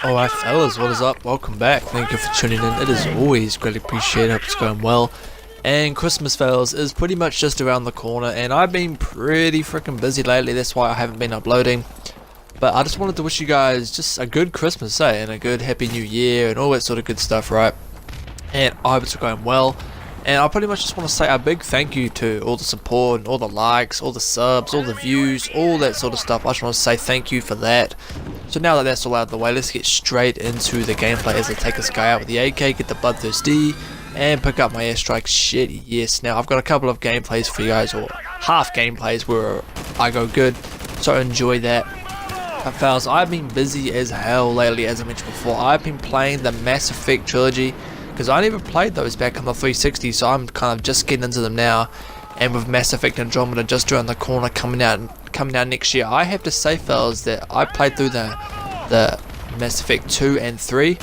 Alright fellas, what is up? Welcome back. Thank you for tuning in. It is always greatly appreciated. Hope it's going well. And Christmas fellas is pretty much just around the corner, and I've been pretty freaking busy lately. That's why I haven't been uploading. But I just wanted to wish you guys just a good Christmas, and a good Happy New Year and all that sort of good stuff, right? And I hope it's going well. And I pretty much just want to say a big thank you to all the support and all the likes, all the subs, all the views, all that sort of stuff. I just want to say thank you for that. So now that that's all out of the way, let's get straight into the gameplay as I take this guy out with the AK, get the Bloodthirsty, and pick up my airstrike. Shit, yes. Now I've got a couple of gameplays for you guys, or half gameplays where I go good, so enjoy that. Fellas, I've been busy as hell lately, as I mentioned before. I've been playing the Mass Effect trilogy, because I never played those back on the 360, so I'm kind of just getting into them now. And with Mass Effect Andromeda just around the corner coming out next year, I have to say fellas that I played through the Mass Effect 2 and 3,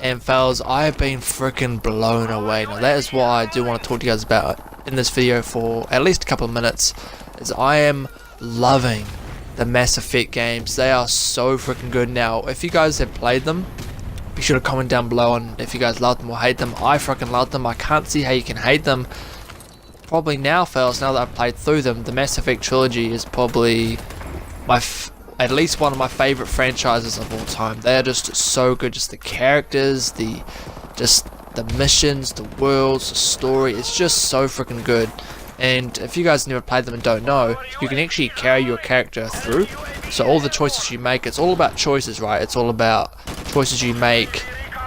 and fellas, I have been freaking blown away. Now that is what I do want to talk to you guys about in this video for at least a couple of minutes, is I am loving the Mass Effect games. They are so freaking good. Now if you guys have played them, be sure to comment down below on if you guys love them or hate them. I freaking love them. I can't see how you can hate them. Probably now, fellas, now that I've played through them, the Mass Effect trilogy is probably at least one of my favorite franchises of all time. They are just so good. Just the characters, the missions, the worlds, the story. It's just so freaking good. And if you guys never played them and don't know, you can actually carry your character through. So all the choices you make, it's all about choices, right? It's all about choices you make.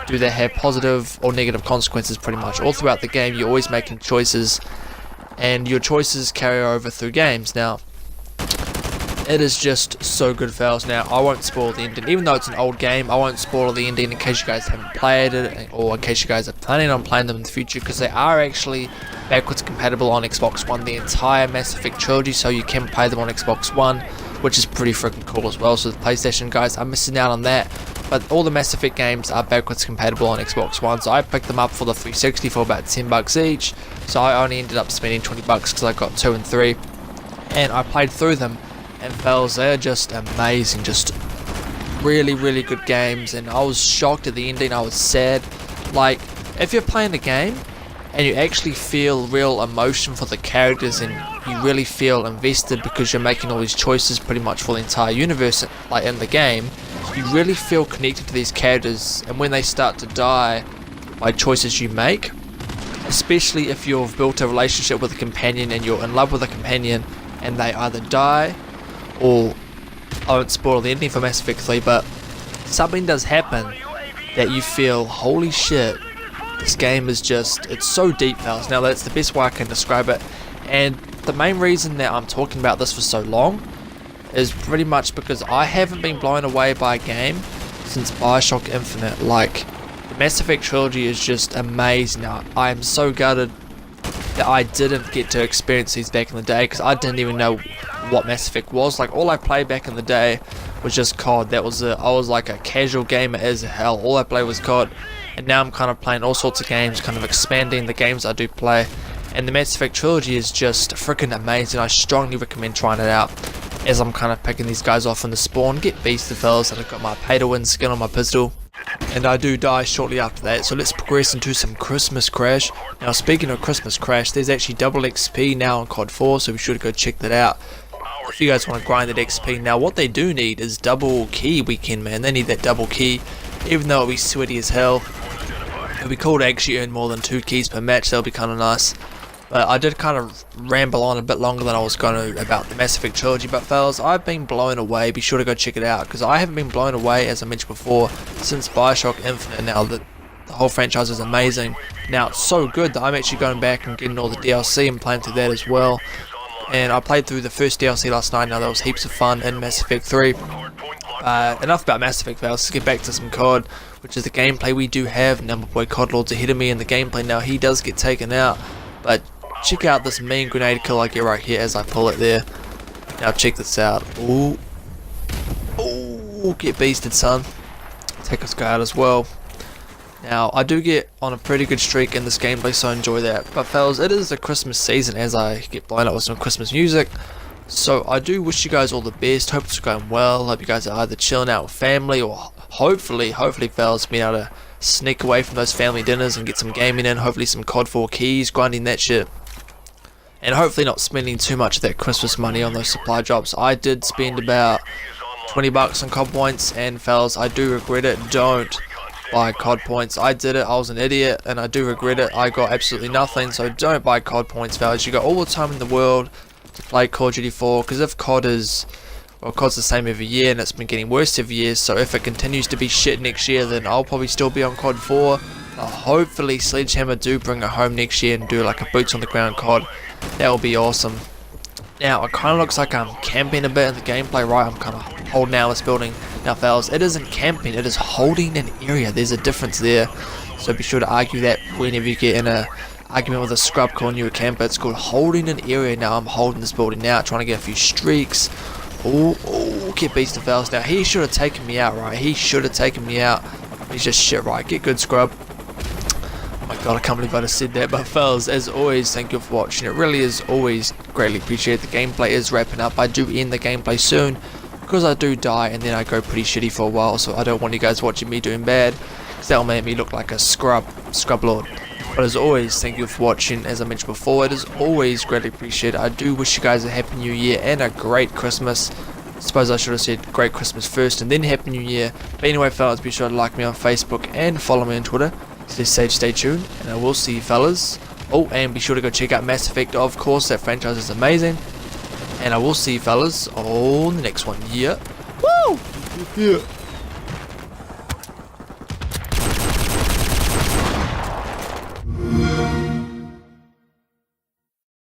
Do they have positive or negative consequences? Pretty much all throughout the game, you're always making choices, and your choices carry over through games. Now it is just so good, fellas. Now I won't spoil the ending, even though it's an old game. I won't spoil the ending in case you guys haven't played it, or in case you guys are planning on playing them in the future, because they are actually backwards compatible on Xbox One, the entire Mass Effect trilogy, so you can play them on Xbox One, which is pretty freaking cool as well. So the PlayStation guys are missing out on that, but all the Mass Effect games are backwards compatible on Xbox One. So I picked them up for the 360 for about $10 each, so I only ended up spending $20 because I got 2 and 3, and I played through them, and fellas, they're just amazing, just really good games. And I was shocked at the ending. I was sad. Like, if you're playing the game and you actually feel real emotion for the characters, and you really feel invested because you're making all these choices pretty much for the entire universe, like in the game, you really feel connected to these characters. And when they start to die by choices you make, especially if you've built a relationship with a companion and you're in love with a companion and they either die, or I won't spoil the ending for Mass Effect 3, but something does happen that you feel, holy shit, this game is just, it's so deep, fellas. Now that's the best way I can describe it. And the main reason that I'm talking about this for so long is pretty much because I haven't been blown away by a game since Bioshock Infinite. Like, the Mass Effect trilogy is just amazing. Now I am so gutted that I didn't get to experience these back in the day, because I didn't even know what Mass Effect was. Like, all I played back in the day was just COD. That was I was like a casual gamer as hell. All I played was COD, and now I'm kind of playing all sorts of games, kind of expanding the games I do play. And the Mass Effect trilogy is just freaking amazing. I strongly recommend trying it out, as I'm kind of picking these guys off in the spawn. Get beasted, fellas, and I've got my pay to win skin on my pistol, and I do die shortly after that. So let's progress into some Christmas Crash. Now speaking of Christmas Crash, there's actually double XP now on COD 4, so be sure to go check that out if you guys want to grind that XP. Now what they do need is double key weekend, man. They need that double key, even though it'll be sweaty as hell. It'll be cool to actually earn more than 2 keys per match. That'll be kind of nice. But I did kind of ramble on a bit longer than I was going to about the Mass Effect trilogy. But fellas, I've been blown away. Be sure to go check it out, because I haven't been blown away, as I mentioned before, since Bioshock Infinite. Now the whole franchise is amazing. Now it's so good that I'm actually going back and getting all the DLC and playing through that as well. And I played through the first DLC last night. Now that was heaps of fun in Mass Effect 3. Enough about Mass Effect, fellas. Let's get back to some COD, which is the gameplay we do have. Number boy COD Lord's ahead of me in the gameplay. Now he does get taken out, but check out this mean grenade kill I get right here as I pull it there. Now check this out. Ooh, get beasted, son. Take this guy out as well. Now I do get on a pretty good streak in this gameplay, so enjoy that. But fellas, it is the Christmas season, as I get blown up with some Christmas music. So I do wish you guys all the best. Hope it's going well. Hope you guys are either chilling out with family or hopefully fellas, being able to sneak away from those family dinners and get some gaming in, hopefully some COD 4 keys, grinding that shit. And hopefully not spending too much of that Christmas money on those supply drops. I did spend about 20 bucks on COD points, and fellas, I do regret it. Don't buy COD points. I did it, I was an idiot, and I do regret it. I got absolutely nothing, so don't buy COD points, fellas. You got all the time in the world to play Call of Duty 4, because if COD's the same every year, and it's been getting worse every year, so if it continues to be shit next year, then I'll probably still be on COD 4. Hopefully Sledgehammer do bring it home next year and do like a boots on the ground COD. That will be awesome. Now, it kind of looks like I'm camping a bit in the gameplay, right? I'm kind of holding out this building. Now, fellas, it isn't camping, it is holding an area. There's a difference there. So be sure to argue that whenever you get in a argument with a scrub calling you a camper. It's called holding an area. Now, I'm holding this building now, trying to get a few streaks. Oh, get beast of fellas. Now, he should have taken me out, right? He should have taken me out. He's just shit, right? Get good, scrub. Oh my god, I can't believe I just said that. But fellas, as always, thank you for watching. It really is always greatly appreciated. The gameplay is wrapping up. I do end the gameplay soon because I do die and then I go pretty shitty for a while, so I don't want you guys watching me doing bad, because that'll make me look like a scrub lord. But as always, thank you for watching. As I mentioned before, it is always greatly appreciated. I do wish you guys a happy new year and a great Christmas. I suppose I should have said great Christmas first and then happy new year. But anyway, fellas, be sure to like me on Facebook and follow me on Twitter. Stay tuned, and I will see you fellas. Oh, and be sure to go check out Mass Effect, of course. That franchise is amazing. And I will see you fellas on the next one. Yeah. Woo! Yeah.